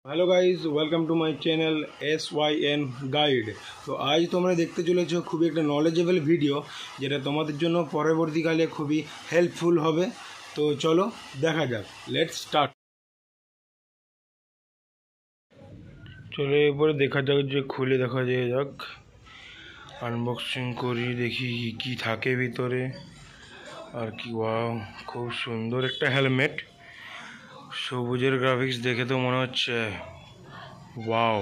Hello guys, welcome to my channel SYN guide. তো আজ তোমরা দেখতে চলেছো খুবই একটা নলেজেবল ভিডিও, যেটা তোমাদের জন্য পরবর্তীকালে খুবই হেল্পফুল হবে। তো চলো দেখা যাক, লেটস স্টার্ট। চলো এরপরে দেখা যাক, যে খুলে দেখা যায় যাক, আনবক্সিং করি, দেখি কি থাকে ভিতরে। আর কি, ওয়াও, খুব সুন্দর একটা হেলমেট। সবুজের গ্রাফিক্স দেখে তো মনে হচ্ছে wow,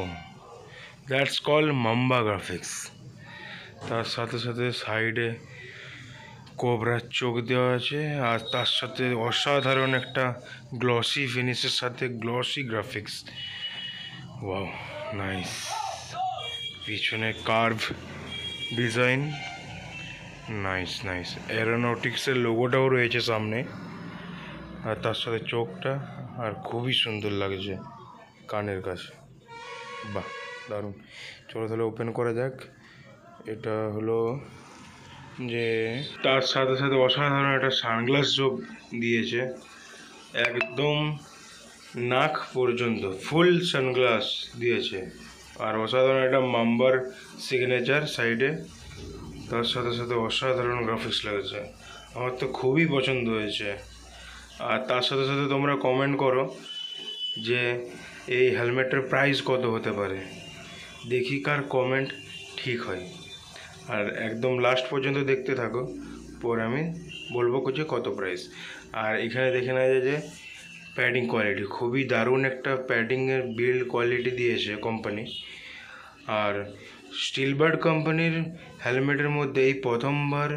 that's call mamba graphics. তার সাথে সাথে সাইডে কোবরার চোখ দেওয়া আছে, আর তার সাথে অসাধারণ একটা গ্লসি ফিনিশের সাথে গ্লসি গ্রাফিক্স। Wow, nice. পিছনে কার্ভ ডিজাইন, নাইস নাইস। এরোনটিক্সের লোগোটাও রয়েছে সামনে, আর তার সাথে চোখটা, আর খুবই সুন্দর লাগছে কানের কাছে। বাহ, দারুণ। চলো তাহলে ওপেন করা যাক। এটা হলো যে তার সাথে সাথে অসাধারণ একটা সানগ্লাস যোগ দিয়েছে, একদম নাক পর্যন্ত ফুল সানগ্লাস দিয়েছে। আর অসাধারণ একটা মাম্বার সিগনেচার সাইডে, তার সাথে সাথে অসাধারণ গ্রাফিক্স লাগছে। আমার তো খুবই পছন্দ হয়েছে। আর তার সাথে সাথে তোমরা কমেন্ট করো যে এই হেলমেটের প্রাইস কত হতে পারে, দেখি কার কমেন্ট ঠিক হয়। আর একদম লাস্ট পর্যন্ত দেখতে থাকো, পরে আমি বলবো যে কত প্রাইস। আর এখানে দেখে নেওয়া যায় যে প্যাডিং কোয়ালিটি খুবই দারুণ, একটা প্যাডিংয়ের বিল্ড কোয়ালিটি দিয়েছে কোম্পানি। আর স্টিলবার্ড কোম্পানির হেলমেটের মধ্যে এই প্রথমবার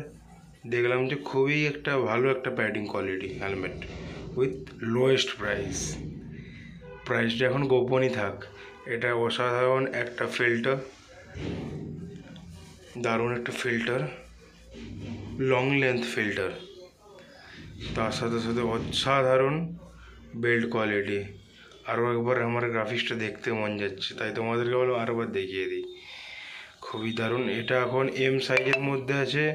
দেখলাম যে খুবই একটা ভালো একটা padding quality helmet with lowest price. প্রাইসটা এখন গোপনই থাক। এটা অসাধারণ একটা ফিল্টার, দারুণ একটা ফিল্টার, লং লেন্থ ফিল্টার, তার সাথে সাথে অসাধারণ বিল্ড কোয়ালিটি। আরও একবার আমার গ্রাফিক্সটা দেখতে মন যাচ্ছে, তাই তোমাদেরকে বলো আরেকবার দেখিয়ে দিই। খুবই দারুণ। এটা এখন M সাইজের মধ্যে আছে,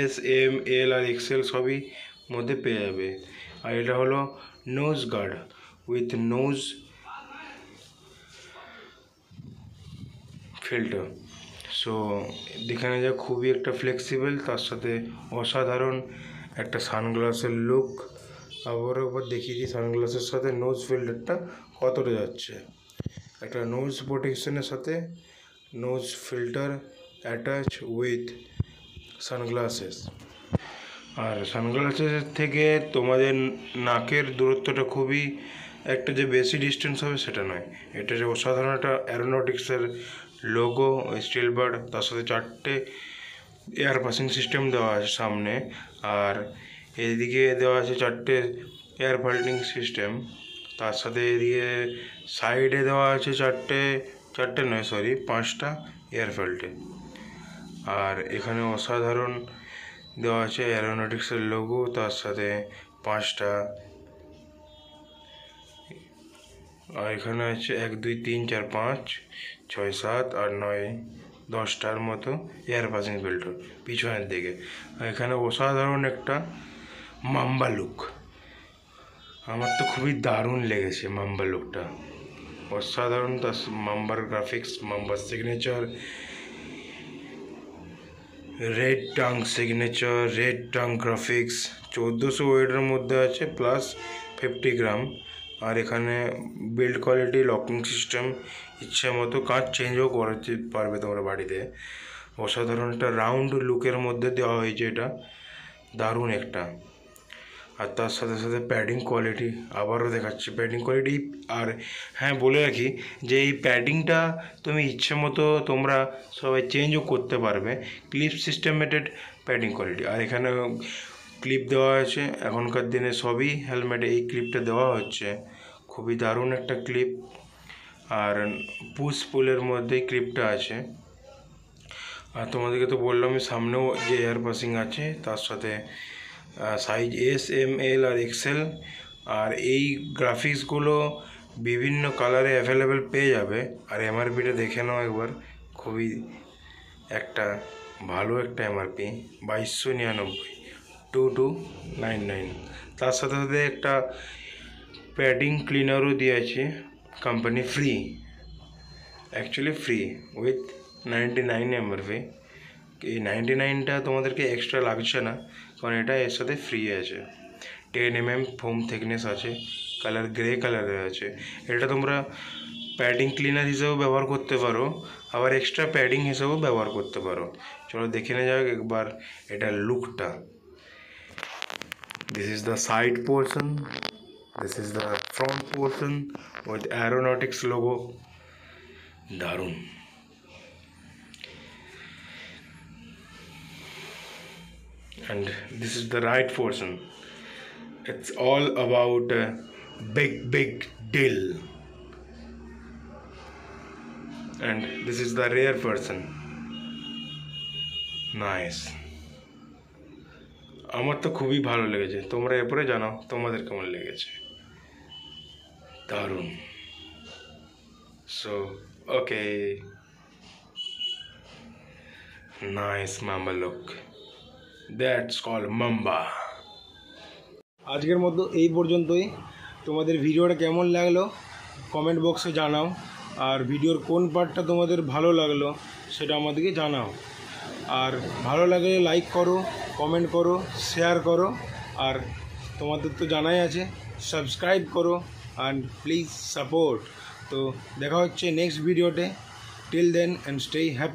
S, M, L আর XL সবই মধ্যে পেয়ে যাবে। আর এটা হলো nose guard with nose filter. So দেখানো যায় খুবই একটা ফ্লেক্সিবল, তার সাথে অসাধারণ একটা সানগ্লাসের লুক। আবার একবার দেখিয়ে দিই সানগ্লাসের সাথে নোজ ফিল্টারটা কতটা যাচ্ছে। একটা নোজ প্রোটেকশনের সাথে nose filter attach with sunglasses. আর সানগ্লাসের থেকে তোমাদের নাকের দূরত্বটা খুবই একটা যে বেশি ডিস্টেন্স হবে সেটা নয়। এটা যে অসাধারণ একটা অ্যারোনটিক্সের লোগো, স্টিলবার্ড, তার সাথে 4টে এয়ার পাসিং সিস্টেম দেওয়া আছে সামনে, আর এদিকে দেওয়া আছে 4টে এয়ার পাল্টিং সিস্টেম। তার সাথে এদিকে সাইডে দেওয়া আছে 5টা এয়ার পাল্টে। আর এখানে অসাধারণ দেওয়া আছে অ্যারোনটিক্সের লোগো, তার সাথে 5টা। আর এখানে আছে 1, 2, 3, 4, 5, 6, 7, 8, 9, 10টার মতো এয়ার পাসিং ফিল্টার পিছনের দিকে। আর এখানে অসাধারণ একটা মাম্বা লুক। আমার তো খুবই দারুণ লেগেছে মাম্বা লুকটা, অসাধারণ। তার মাম্বার গ্রাফিক্স, মাম্বার signature, red tongue signature, red tongue graphics. 1400 ওয়েটের মধ্যে আছে, প্লাস 50 গ্রাম। আর এখানে বিল্ড কোয়ালিটি, লকিং সিস্টেম, ইচ্ছে মতো কাঁচ চেঞ্জও করতে পারবে তোমরা বাড়িতে। অসাধারণ একটা রাউন্ড লুকের মধ্যে দেওয়া হয়েছে, এটা দারুণ একটা। আর তার সাথে সাথে প্যাডিং কোয়ালিটি আবারও দেখাচ্ছি, প্যাডিং কোয়ালিটি। আর হ্যাঁ, বলে রাখি যে এই প্যাডিংটা তুমি ইচ্ছে মতো তোমরা সবাই চেঞ্জও করতে পারবে, ক্লিপ সিস্টেমেটেড প্যাডিং কোয়ালিটি। আর এখানে ক্লিপ দেওয়া আছে, এখনকার দিনে সবই হেলমেটে এই ক্লিপটা দেওয়া হচ্ছে, খুবই দারুণ একটা ক্লিপ। আর পুশ পুলের মধ্যেই ক্লিপটা আছে। আর তোমাদেরকে তো বললাম সামনেও যে এয়ার পাসিং আছে, তার সাথে সাইজ S, M, L আর XL। আর এই গ্রাফিক্সগুলো বিভিন্ন কালারে অ্যাভেলেবেল পেয়ে যাবে। আর MRPটা দেখে নাও একবার, খুবই একটা ভালো একটা MRP, 2299, 2299। তার সাথে সাথে একটা প্যাডিং ক্লিনারও দিয়েছে, company free, actually free with 99 MRP. এই 99টা তোমাদেরকে এক্সট্রা লাগছে না, কারণ এটা এর সাথে ফ্রি আছে। 10 mm ফোম থিকনেস আছে, কালার গ্রে কালারের আছে। এটা তোমরা প্যাডিং ক্লিনার হিসেবেও ব্যবহার করতে পারো, আবার এক্সট্রা প্যাডিং হিসেবেও ব্যবহার করতে পারো। চলো দেখে নেওয়া যাক একবার এটার লুকটা। This is the side portion, this is the front portion with Aeronautics logo. দারুণ। And this is the right portion. It's all about a big deal. And this is the rear portion. Nice. আমার তো খুবই ভালো লেগেছে, তোমরা এরপরে জানাও তোমাদের কেমন লেগেছে। দারুণ। So okay, nice mamba look. That's called mamba. আজকের মতো এই পর্যন্তই। তোমাদের ভিডিওটা কেমন লাগলো কমেন্ট বক্সে জানাও, আর ভিডিওর কোন পার্টটা তোমাদের ভালো লাগলো সেটা আমাদেরকে জানাও। আর ভালো লাগলে লাইক করো, কমেন্ট করো, শেয়ার করো, আর তোমাদের তো জানাই আছে সাবস্ক্রাইব করো অ্যান্ড প্লিজ সাপোর্ট। তো দেখা হচ্ছে নেক্সট ভিডিওতে। Till then and stay happy.